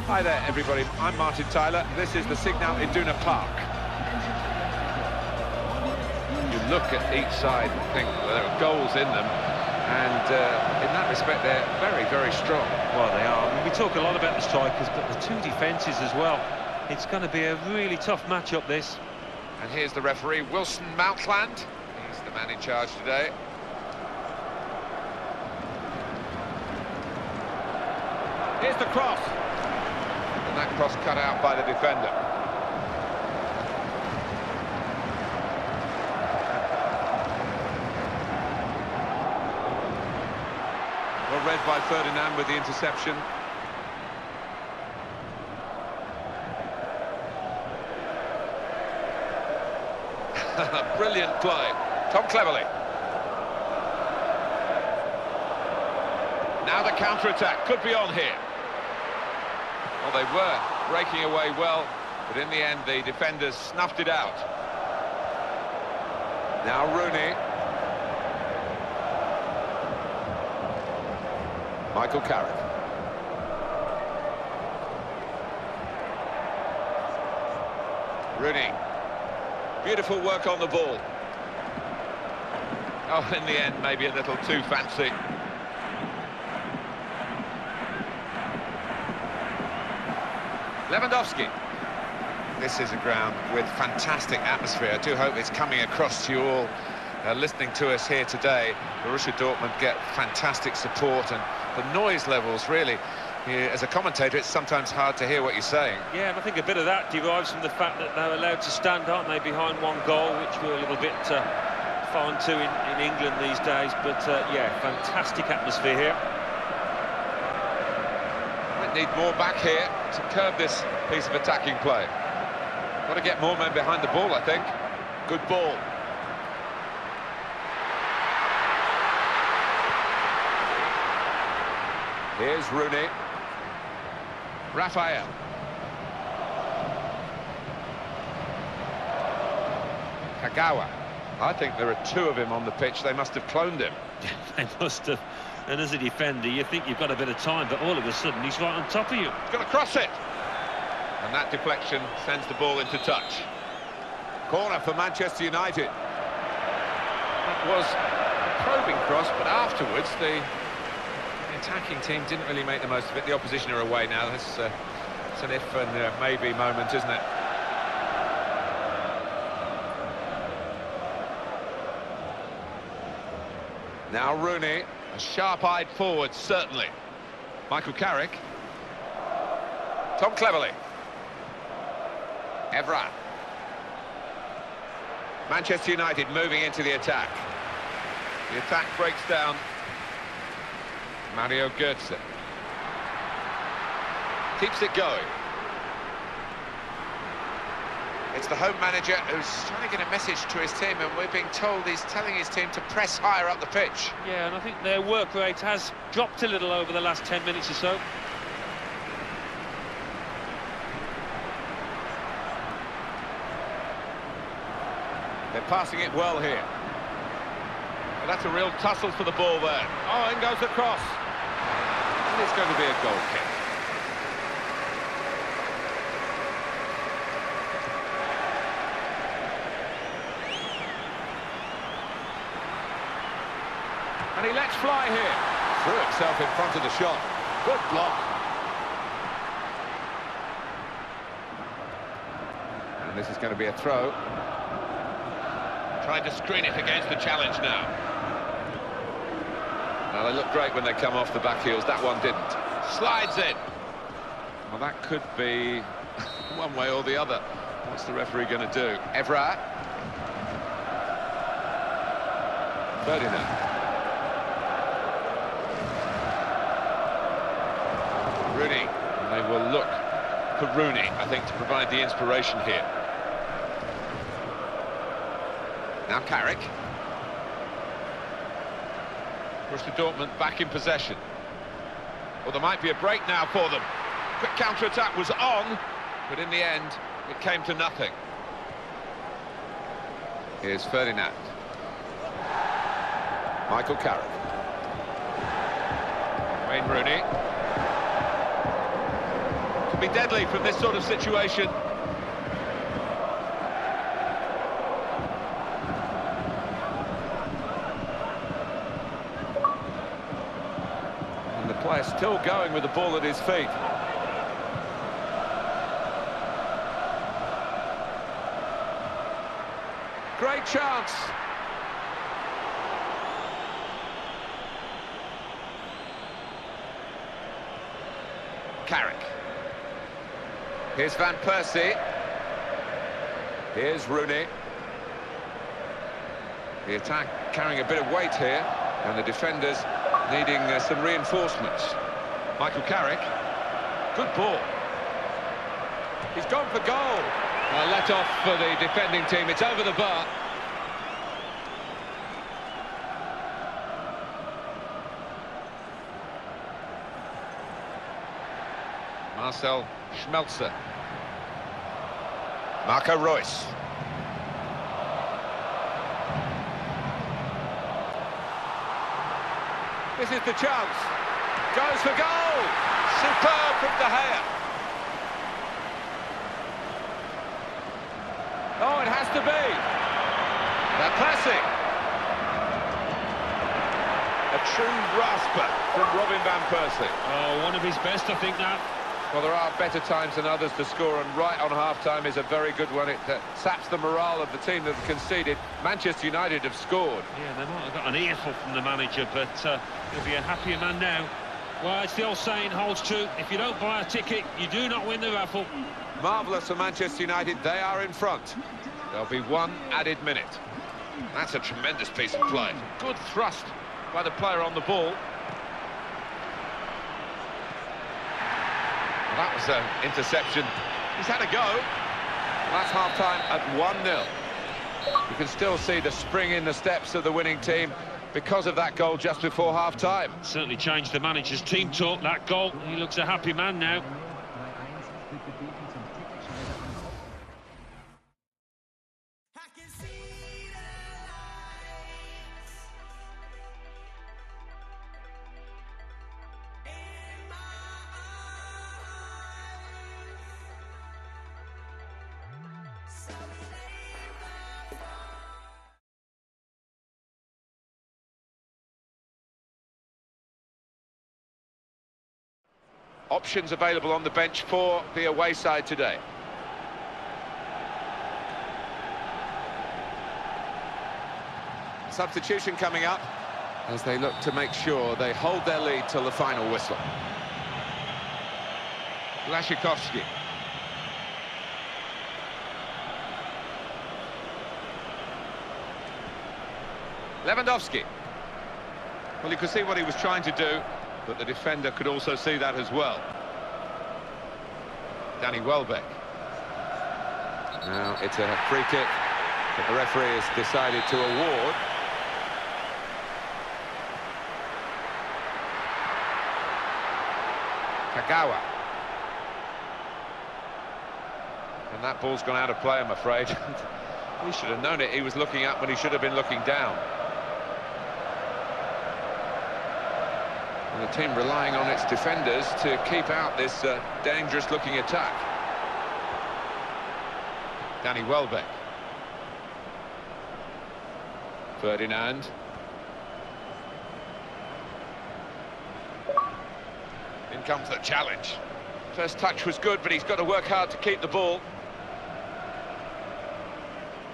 Hi there, everybody. I'm Martin Tyler. This is the Signal Iduna Park. You look at each side and think well, there are goals in them, and in that respect, they're very, very strong. Well, they are. I mean, we talk a lot about the strikers, but the two defences as well. It's going to be a really tough match-up, this. And here's the referee, Wilson Mountland. He's the man in charge today. Here's the cross. And that cross cut out by the defender. Well read by Ferdinand with the interception. Brilliant play. Tom Cleverley. Now the counter-attack could be on here. Well, they were breaking away well, but in the end, the defenders snuffed it out. Now Rooney. Michael Carrick. Rooney. Beautiful work on the ball. Oh, in the end, maybe a little too fancy. Lewandowski. This is a ground with fantastic atmosphere. I do hope it's coming across to you all listening to us here today. Borussia Dortmund get fantastic support, and the noise levels really, as a commentator, it's sometimes hard to hear what you're saying. Yeah, and I think a bit of that derives from the fact that they're allowed to stand, aren't they, behind one goal, which we're a little bit foreign to in England these days. But, yeah, fantastic atmosphere here. Might need more back here to curb this piece of attacking play. Got to get more men behind the ball, I think. Good ball. Here's Rooney. Raphael. Kagawa. I think there are two of him on the pitch. They must have cloned him. They must have. And as a defender, you think you've got a bit of time, but all of a sudden he's right on top of you. He's going to cross it. And that deflection sends the ball into touch. Corner for Manchester United. That was a probing cross, but afterwards the attacking team didn't really make the most of it. The opposition are away now. It's an if and maybe moment, isn't it? Now Rooney, a sharp-eyed forward, certainly. Michael Carrick. Tom Cleverley. Evra. Manchester United moving into the attack. The attack breaks down. Mario Götze keeps it going. It's the home manager who's trying to get a message to his team, and we're being told he's telling his team to press higher up the pitch. Yeah, and I think their work rate has dropped a little over the last 10 minutes or so. They're passing it well here. Well, that's a real tussle for the ball there. Oh, in goes the cross. And it's going to be a goal kick. And he lets fly here. Threw himself in front of the shot. Good block. And this is going to be a throw. Trying to screen it against the challenge now. Now, they look great when they come off the back heels. That one didn't. Slides in. Well, that could be one way or the other. What's the referee going to do? Evra. Ferdinand. Rooney. And they will look for Rooney, I think, to provide the inspiration here. Now Carrick. Borussia Dortmund back in possession. Well, there might be a break now for them. Quick counter-attack was on, but in the end, it came to nothing. Here's Ferdinand. Michael Carrick. Wayne Rooney. To Can be deadly from this sort of situation. And the player still going with the ball at his feet. Great chance. Carrick. Here's Van Persie. Here's Rooney. The attack carrying a bit of weight here, and the defenders needing some reinforcements. Michael Carrick. Good ball. He's gone for goal. Let off for the defending team. It's over the bar. Marcel Schmelzer. Marco Reus. This is the chance. Goes for goal. Superb from De Gea. Oh, it has to be. They're pressing. A true rasper from Robin Van Persie. Oh, one of his best, I think, that. Well, there are better times than others to score, and right on half-time is a very good one. It saps the morale of the team that have conceded. Manchester United have scored. Yeah, they might have got an earful from the manager, but he'll be a happier man now. Well, it's the old saying holds true. If you don't buy a ticket, you do not win the raffle. Marvellous for Manchester United. They are in front. There'll be one added minute. That's a tremendous piece of play. Good thrust by the player on the ball. That was an interception. He's had a go. That's half-time at 1-0. You can still see the spring in the steps of the winning team because of that goal just before half-time. Certainly changed the manager's team talk, that goal. He looks a happy man now. Options available on the bench for the away side today. Substitution coming up as they look to make sure they hold their lead till the final whistle. Blaszczykowski. Lewandowski. Well, you could see what he was trying to do, but the defender could also see that as well. Danny Welbeck. Now it's a free kick that the referee has decided to award. Kagawa. And that ball's gone out of play, I'm afraid. He should have known it. He was looking up when he should have been looking down. And the team relying on its defenders to keep out this dangerous-looking attack. Danny Welbeck. Ferdinand. In comes the challenge. First touch was good, but he's got to work hard to keep the ball.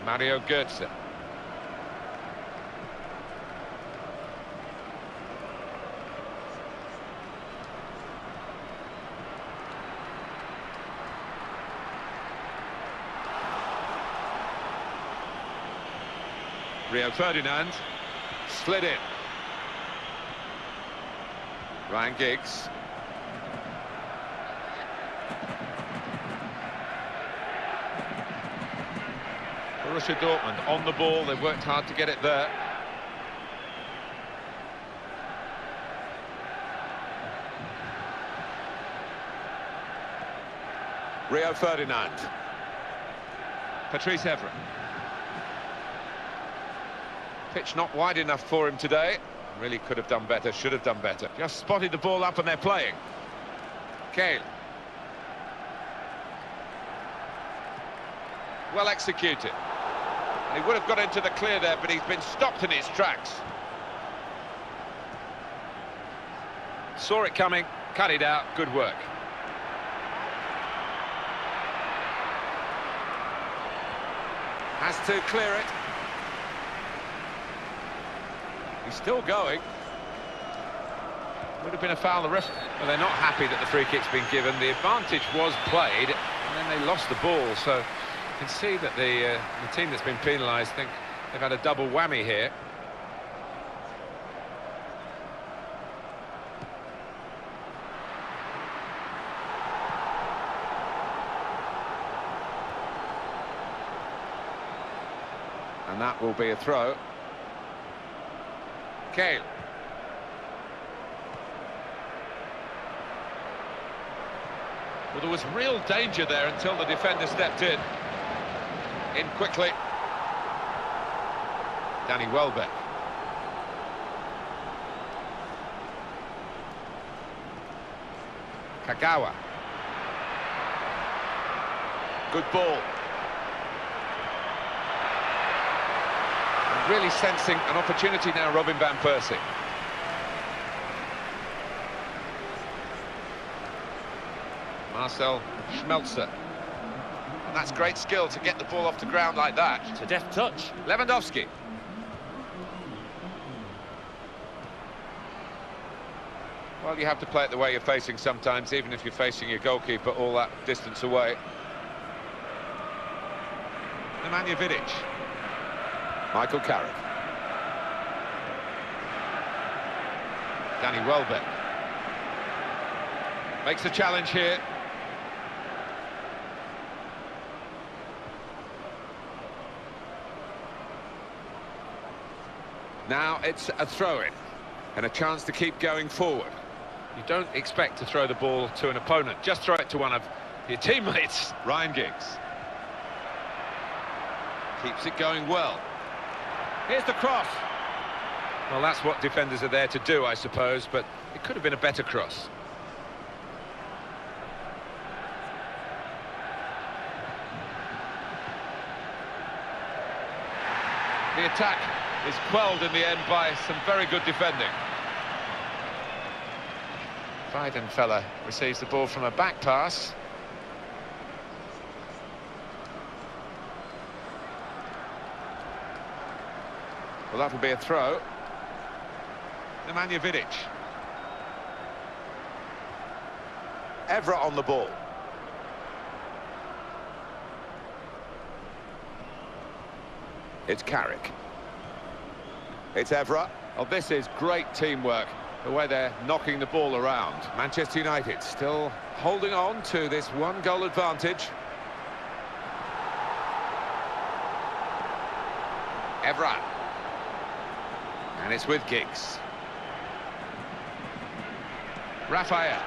Mario Götze. Rio Ferdinand slid in. Ryan Giggs. Borussia Dortmund on the ball. They've worked hard to get it there. Rio Ferdinand. Patrice Evra. Pitch not wide enough for him today. Really could have done better, should have done better. Just spotted the ball up and they're playing. Kale. Well executed. And he would have got into the clear there, but he's been stopped in his tracks. Saw it coming, cut it out, good work. Has to clear it. He's still going. Would have been a foul. The ref, well, they're not happy that the free kick's been given. The advantage was played, and then they lost the ball. So you can see that the team that's been penalised think they've had a double whammy here. And that will be a throw. Kale. Well, there was real danger there until the defender stepped in. In quickly. Danny Welbeck. Kagawa. Good ball. And really sensing an opportunity now, Robin van Persie. Marcel Schmelzer. And that's great skill to get the ball off the ground like that. It's a deft touch. Lewandowski. Well, you have to play it the way you're facing sometimes, even if you're facing your goalkeeper all that distance away. Nemanja Vidic. Michael Carrick. Danny Welbeck. Makes the challenge here. Now it's a throw-in and a chance to keep going forward. You don't expect to throw the ball to an opponent, just throw it to one of your teammates. Ryan Giggs. Keeps it going well. Here's the cross. Well, that's what defenders are there to do, I suppose, but it could have been a better cross. The attack is quelled in the end by some very good defending. Weidenfeller receives the ball from a back pass. Well, that'll be a throw. Nemanja Vidic. Evra on the ball. It's Carrick. It's Evra. Oh, this is great teamwork, the way they're knocking the ball around. Manchester United still holding on to this one-goal advantage. Evra. And it's with Giggs. Raphael.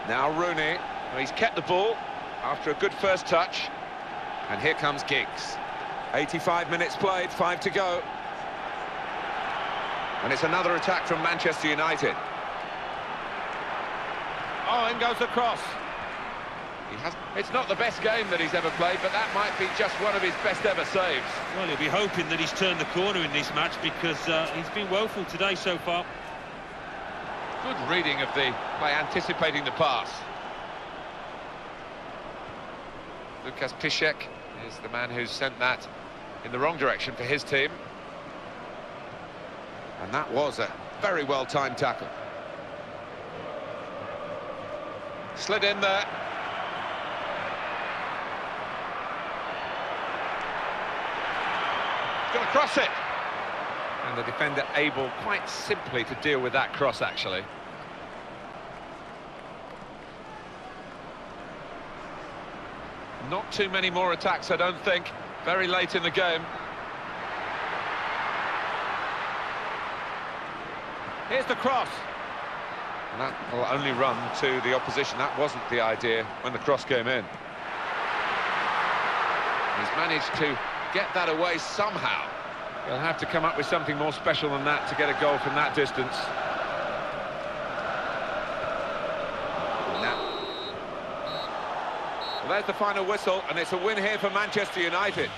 Now Rooney. Well, he's kept the ball after a good first touch. And here comes Giggs. 85 minutes played, 5 to go. And it's another attack from Manchester United. Oh, in goes the cross. It's not the best game that he's ever played, but that might be just one of his best ever saves. Well, he'll be hoping that he's turned the corner in this match, because he's been woeful today so far. Good reading of the play, anticipating the pass. Lukas Piszczek is the man who's sent that in the wrong direction for his team. And that was a very well-timed tackle. Slid in there. Going to cross it. And the defender able quite simply to deal with that cross, actually. Not too many more attacks, I don't think. Very late in the game. Here's the cross. And that will only run to the opposition. That wasn't the idea when the cross came in. He's managed to get that away somehow. He'll have to come up with something more special than that to get a goal from that distance. There's the final whistle, and it's a win here for Manchester United.